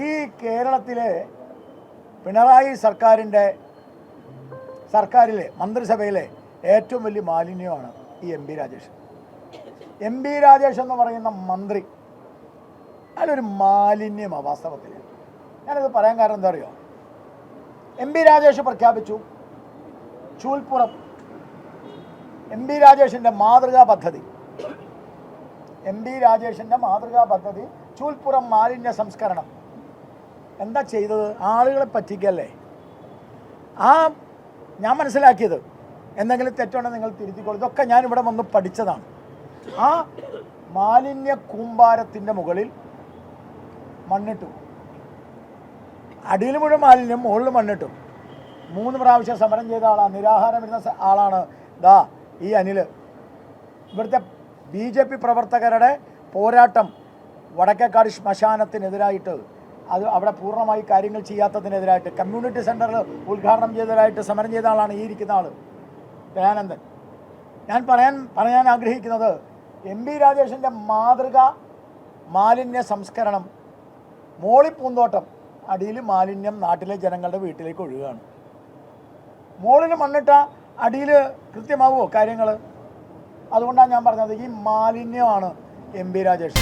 ഈ കേരളത്തിലെ പിണറായി സർക്കാരിലെ മന്ത്രിസഭയിലെ ഏറ്റവും വലിയ മാലിന്യമാണ് ഈ M P Rajesh. M P Rajesh എന്ന് പറയുന്ന മന്ത്രി അതിലൊരു മാലിന്യമാണ് വാസ്തവത്തിൽ. ഞാനത് പറയാൻ കാരണം എന്താ അറിയോ? എം പി രാജേഷ് പ്രഖ്യാപിച്ചു ചൂൽപ്പുറം എം പി രാജേഷിൻ്റെ മാതൃകാ പദ്ധതി ചൂൽപ്പുറം മാലിന്യ സംസ്കരണം. എന്താ ചെയ്തത്? ആളുകളെ പറ്റിക്കല്ലേ. ഞാൻ മനസ്സിലാക്കിയത്, എന്തെങ്കിലും തെറ്റുണ്ടെങ്കിൽ നിങ്ങൾ തിരുത്തിക്കോളൂ, ഇതൊക്കെ ഞാനിവിടെ വന്ന് പഠിച്ചതാണ്. ആ മാലിന്യ കൂമ്പാരത്തിൻ്റെ മുകളിൽ മണ്ണിട്ടു, അടിയിൽ മുഴുവൻ മാലിന്യം, മുകളിൽ മണ്ണിട്ടു. 3 പ്രാവശ്യം സമരം ചെയ്ത ആളാണ്, നിരാഹാരം ഇരുന്ന ആളാണ് ഈ അനിൽ. ഇവിടുത്തെ BJP പ്രവർത്തകരുടെ പോരാട്ടം വടക്കേക്കാട് ശ്മശാനത്തിനെതിരായിട്ട്, അത് അവിടെ പൂർണ്ണമായി കാര്യങ്ങൾ ചെയ്യാത്തതിനെതിരായിട്ട്, കമ്മ്യൂണിറ്റി സെൻറ്ററിൽ ഉദ്ഘാടനം ചെയ്തതിനായിട്ട് സമരം ചെയ്ത ആളാണ് ഈ ഇരിക്കുന്ന ആൾ, ദയാനന്ദൻ. ഞാൻ പറയാൻ ആഗ്രഹിക്കുന്നത്, എം പി രാജേഷിൻ്റെ മാതൃകാ മാലിന്യ സംസ്കരണം, മോളിൽ പൂന്തോട്ടം, അടിയിൽ മാലിന്യം നാട്ടിലെ ജനങ്ങളുടെ വീട്ടിലേക്ക് ഒഴുകുകയാണ്. മോളിൽ മണ്ണിട്ട അടിയിൽ കൃത്യമാവുമോ കാര്യങ്ങൾ? അതുകൊണ്ടാണ് ഞാൻ പറഞ്ഞത്, ഈ മാലിന്യമാണ് എം പി രാജേഷ്.